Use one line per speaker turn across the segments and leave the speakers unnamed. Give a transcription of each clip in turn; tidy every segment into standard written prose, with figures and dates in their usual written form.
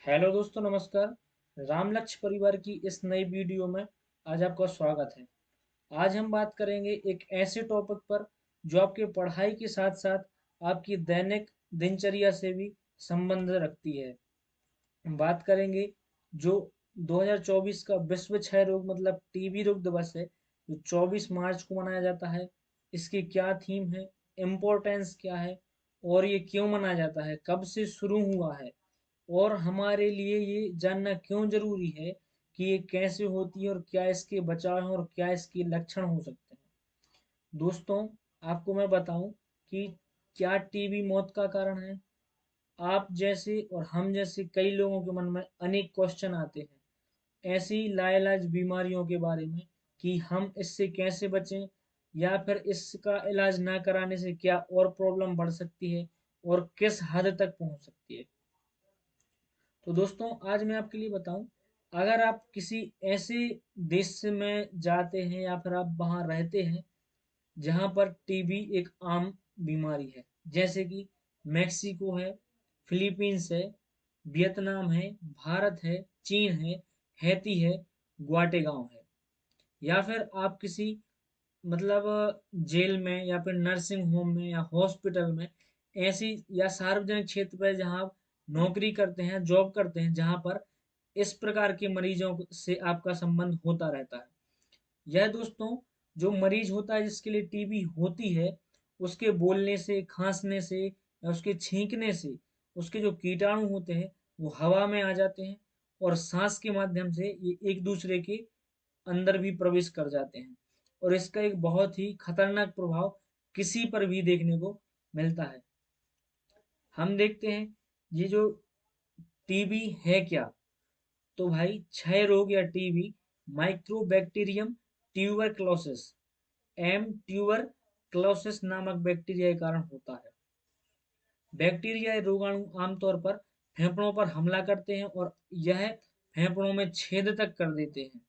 Hello दोस्तों, नमस्कार। राम लक्ष्य परिवार की इस नई वीडियो में आज आपका स्वागत है। आज हम बात करेंगे एक ऐसे टॉपिक पर जो आपके पढ़ाई के साथ साथ आपकी दैनिक दिनचर्या से भी संबंध रखती है। हम बात करेंगे जो 2024 का विश्व क्षय रोग मतलब टीबी रोग दिवस है, जो 24 मार्च को मनाया जाता है। इसकी क्या थीम है, इम्पोर्टेंस क्या है और ये क्यों मनाया जाता है, कब से शुरू हुआ है और हमारे लिए ये जानना क्यों जरूरी है कि ये कैसे होती है और क्या इसके बचाव हैं और क्या इसके लक्षण हो सकते हैं। दोस्तों, आपको मैं बताऊं कि क्या टीबी मौत का कारण है। आप जैसे और हम जैसे कई लोगों के मन में अनेक क्वेश्चन आते हैं ऐसी लाइलाज बीमारियों के बारे में कि हम इससे कैसे बचें या फिर इसका इलाज ना कराने से क्या और प्रॉब्लम बढ़ सकती है और किस हद तक पहुंच सकती है। तो दोस्तों, आज मैं आपके लिए बताऊं, अगर आप किसी ऐसे देश में जाते हैं या फिर आप वहाँ रहते हैं जहाँ पर टीबी एक आम बीमारी है, जैसे कि मेक्सिको है, फिलीपींस है, वियतनाम है, भारत है, चीन है, हैती है, ग्वाटेगांव है, या फिर आप किसी जेल में या फिर नर्सिंग होम में या हॉस्पिटल में ऐसी या सार्वजनिक क्षेत्र पर जहाँ आप नौकरी करते हैं, जॉब करते हैं, जहाँ पर इस प्रकार के मरीजों से आपका संबंध होता रहता है। यह दोस्तों, जो मरीज होता है जिसके लिए टीबी होती है, उसके बोलने से, खांसने से या उसके छींकने से उसके जो कीटाणु होते हैं वो हवा में आ जाते हैं और सांस के माध्यम से ये एक दूसरे के अंदर भी प्रवेश कर जाते हैं और इसका एक बहुत ही खतरनाक प्रभाव किसी पर भी देखने को मिलता है। हम देखते हैं ये जो टीबी है क्या, तो भाई क्षय रोग या TB mycobacterium tuberculosis M tuberculosis नामक बैक्टीरिया के कारण होता है। बैक्टीरिया रोगाणु आमतौर पर फेफड़ों पर हमला करते हैं और यह फेफड़ों में छेद तक कर देते हैं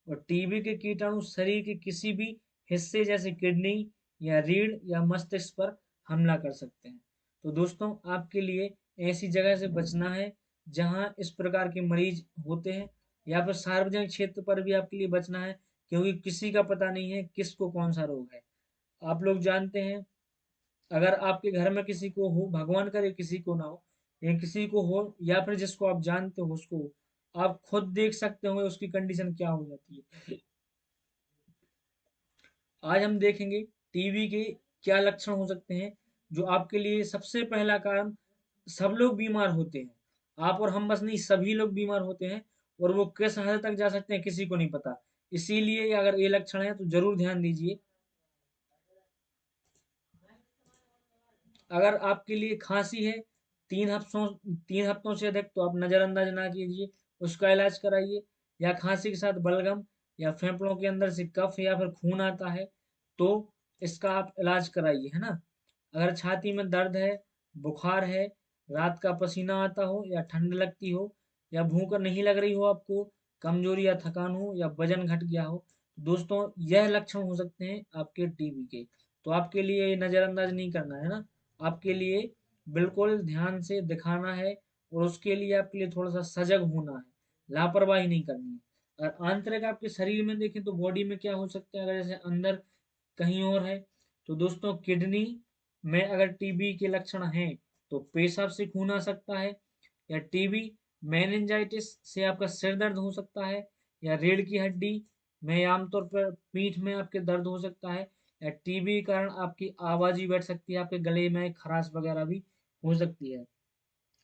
और टीबी के कीटाणु शरीर के किसी भी हिस्से जैसे किडनी या रीढ़ या मस्तिष्क पर हमला कर सकते हैं। तो दोस्तों, आपके लिए ऐसी जगह से बचना है जहां इस प्रकार के मरीज होते हैं, या फिर सार्वजनिक क्षेत्र पर भी आपके लिए बचना है, क्योंकि किसी का पता नहीं है किसको कौन सा रोग है। आप लोग जानते हैं, अगर आपके घर में किसी को हो, भगवान करे किसी को ना हो, या किसी को हो या फिर जिसको आप जानते हो उसको हो, आप खुद देख सकते होंगे उसकी कंडीशन क्या हो जाती है। आज हम देखेंगे टीबी के क्या लक्षण हो सकते हैं। जो आपके लिए सबसे पहला कारण, सब लोग बीमार होते हैं, आप और हम बस नहीं, सभी लोग बीमार होते हैं और वो किस हद तक जा सकते हैं किसी को नहीं पता। इसीलिए अगर ये लक्षण है तो जरूर ध्यान दीजिए। अगर आपके लिए खांसी है 3 हफ्तों से अधिक, तो आप नज़रअंदाज ना कीजिए, उसका इलाज कराइए। या खांसी के साथ बलगम या फेफड़ों के अंदर से कफ या फिर खून आता है तो इसका आप इलाज कराइए, है ना। अगर छाती में दर्द है, बुखार है, रात का पसीना आता हो या ठंड लगती हो या भूख नहीं लग रही हो आपको, कमजोरी या थकान हो या वजन घट गया हो, दोस्तों यह लक्षण हो सकते हैं आपके टीबी के। तो आपके लिए ये नज़रअंदाज नहीं करना है ना, आपके लिए बिल्कुल ध्यान से दिखाना है और उसके लिए आपके लिए थोड़ा सा सजग होना है, लापरवाही नहीं करनी है। और आंतरिक आपके शरीर में देखें तो बॉडी में क्या हो सकता है, अगर जैसे अंदर कहीं और है, तो दोस्तों किडनी में अगर टीबी के लक्षण हैं तो पेशाब से खून आ सकता है, या टीबी मेनिंजाइटिस से आपका सिर दर्द हो सकता है, या रीढ़ की हड्डी में आमतौर पर पीठ में आपके दर्द हो सकता है, या टीबी के कारण आपकी आवाज ही बैठ सकती है, आपके गले में खराश वगैरह भी हो सकती है।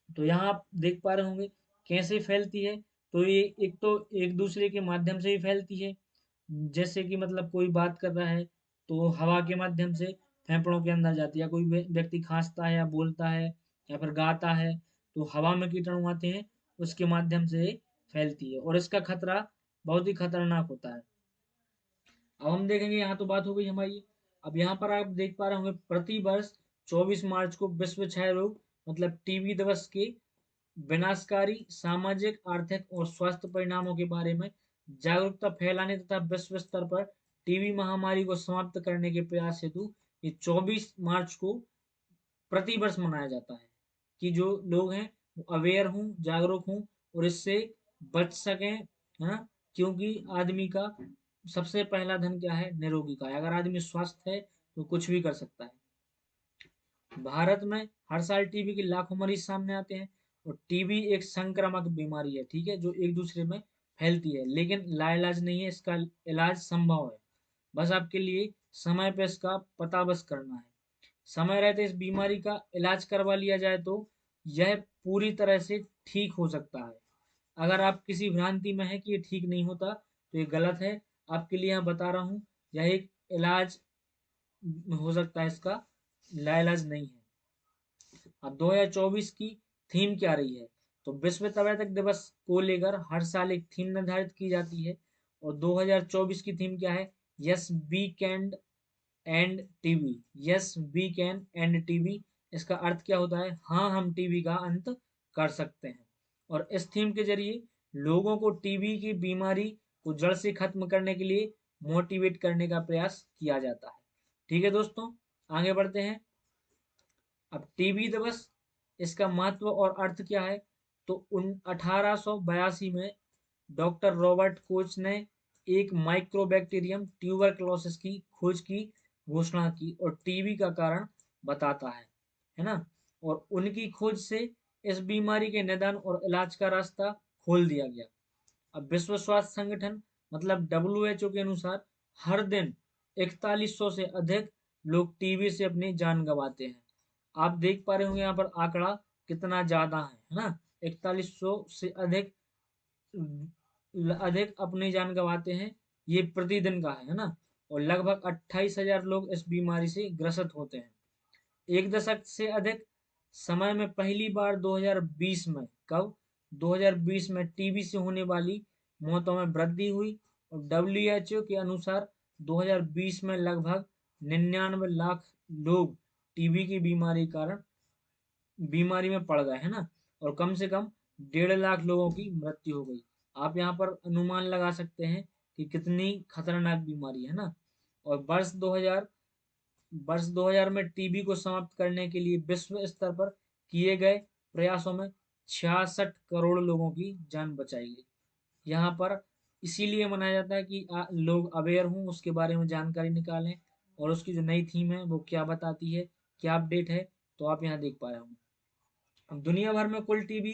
तो यहाँ आप देख पा रहे होंगे कैसे फैलती है। तो ये एक तो एक दूसरे के माध्यम से ही फैलती है, जैसे कि कोई बात कर रहा है तो हवा के माध्यम से फेफड़ों के अंदर जाती है, कोई व्यक्ति खांसता है या बोलता है या फिर गाता है तो हवा में कीटाणु आते हैं, उसके माध्यम से फैलती है और इसका खतरा बहुत ही खतरनाक होता है। अब हम देखेंगे, यहाँ तो बात हो गई हमारी। अब यहाँ पर आप देख पा रहे होंगे प्रति वर्ष 24 मार्च को विश्व क्षय रोग मतलब टीबी दिवस के विनाशकारी सामाजिक, आर्थिक और स्वास्थ्य परिणामों के बारे में जागरूकता फैलाने तथा विश्व स्तर पर टीबी महामारी को समाप्त करने के प्रयास हेतु ये 24 मार्च को प्रतिवर्ष मनाया जाता है कि जो लोग हैं अवेयर हूँ, जागरूक हूँ और इससे बच सकें, है ना। क्योंकि आदमी का सबसे पहला धन क्या है? निरोगी काया। अगर आदमी स्वस्थ है तो कुछ भी कर सकता है। भारत में हर साल टीबी के लाखों मरीज सामने आते हैं और टीबी एक संक्रामक बीमारी है, ठीक है, जो एक दूसरे में फैलती है, लेकिन लाइलाज नहीं है। इसका इलाज संभव है, बस आपके लिए समय पे इसका पता बस करना है। समय रहते इस बीमारी का इलाज करवा लिया जाए तो यह पूरी तरह से ठीक हो सकता है। अगर आप किसी भ्रांति में है कि ये ठीक नहीं होता तो ये गलत है। आपके लिए यहाँ बता रहा हूँ, यह एक इलाज हो सकता है, इसका लाइलाज नहीं है। अब 2024 की थीम क्या रही है? तो विश्व तपेदिक दिवस को लेकर हर साल एक थीम निर्धारित की जाती है और 2024 की थीम क्या है? Yes we can end TB. Yes we can end TB, इसका अर्थ क्या होता है? हाँ, हम टीबी का अंत कर सकते हैं। और इस थीम के जरिए लोगों को टीबी की बीमारी को जड़ से खत्म करने के लिए मोटिवेट करने का प्रयास किया जाता है। ठीक है दोस्तों, आगे बढ़ते हैं। अब टीबी दिवस, इसका महत्व और अर्थ क्या है? तो 1882 में डॉक्टर रॉबर्ट कोच ने एक माइक्रोबैक्टीरियम ट्यूबरक्लोसिस की खोज की घोषणा की और टीबी का कारण बताता है ना। और उनकी खोज से इस बीमारी के निदान और इलाज का रास्ता खोल दिया गया। अब विश्व स्वास्थ्य संगठन मतलब WHO के अनुसार हर दिन 4100 से अधिक लोग टीबी से अपनी जान गंवाते हैं। आप देख पा रहे होंगे यहाँ पर आंकड़ा कितना ज्यादा है ना। 4100 से अधिक अपनी जान गंवाते हैं, ये प्रतिदिन का है ना। और लगभग 28,000 लोग इस बीमारी से ग्रसित होते हैं। एक दशक से अधिक समय में पहली बार 2020 में, कब? 2020 में टीबी से होने वाली मौतों में वृद्धि हुई और WHO के अनुसार 2020 में लगभग 99 लाख लोग टीबी की बीमारी में पड़ गए, है ना। और कम से कम 1.5 लाख लोगों की मृत्यु हो गई। आप यहाँ पर अनुमान लगा सकते हैं कि कितनी खतरनाक बीमारी है ना। और वर्ष 2000 में टीबी को समाप्त करने के लिए विश्व स्तर पर किए गए प्रयासों में 66 करोड़ लोगों की जान बचाई गई। यहाँ पर इसीलिए मनाया जाता है कि लोग अवेयर हों, उसके बारे में जानकारी निकालें और उसकी जो नई थीम है वो क्या बताती है, क्या अपडेट है, तो आप यहाँ देख पा रहे होंगे। अब दुनिया भर में कुल टीबी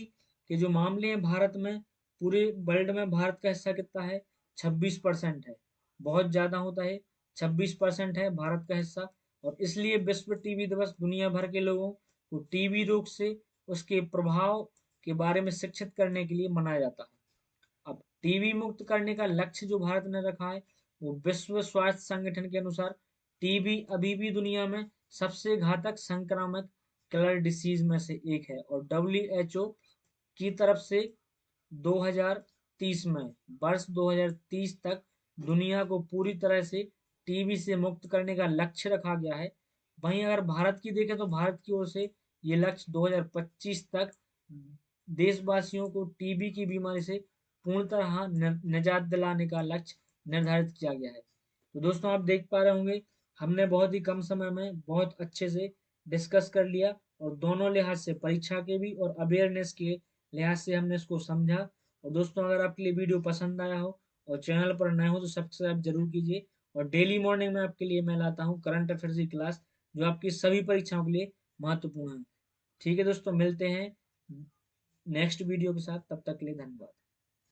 के जो मामले हैं भारत में, पूरे वर्ल्ड में भारत का हिस्सा कितना है? 26% है। बहुत ज्यादा होता है, 26% है भारत का हिस्सा। और इसलिए विश्व टीबी दिवस दुनिया भर के लोगों को टीबी रोग से उसके प्रभाव के बारे में शिक्षित करने के लिए मनाया जाता है। अब टीबी मुक्त करने का लक्ष्य जो भारत ने रखा है, वो विश्व स्वास्थ्य संगठन के अनुसार टीबी अभी भी दुनिया में सबसे घातक संक्रामक किलर डिसीज में से एक है। और WHO की तरफ से 2030 में, वर्ष 2030 तक दुनिया को पूरी तरह से टीबी से मुक्त करने का लक्ष्य रखा गया है। वहीं अगर भारत की देखें तो भारत की ओर से ये लक्ष्य 2025 तक देशवासियों को टीबी की बीमारी से पूर्णतः निजात दिलाने का लक्ष्य निर्धारित किया गया है। तो दोस्तों, आप देख पा रहे होंगे हमने बहुत ही कम समय में बहुत अच्छे से डिस्कस कर लिया और दोनों लिहाज से, परीक्षा के भी और अवेयरनेस के लिहाज से हमने इसको समझा। और दोस्तों, अगर आपके लिए वीडियो पसंद आया हो और चैनल पर नए हो तो सब्सक्राइब जरूर कीजिए। और डेली मॉर्निंग में आपके लिए मैं लाता हूँ करंट अफेयर्स की क्लास, जो आपकी सभी परीक्षाओं के लिए महत्वपूर्ण है। ठीक है दोस्तों, मिलते हैं नेक्स्ट वीडियो के साथ, तब तक के लिए धन्यवाद।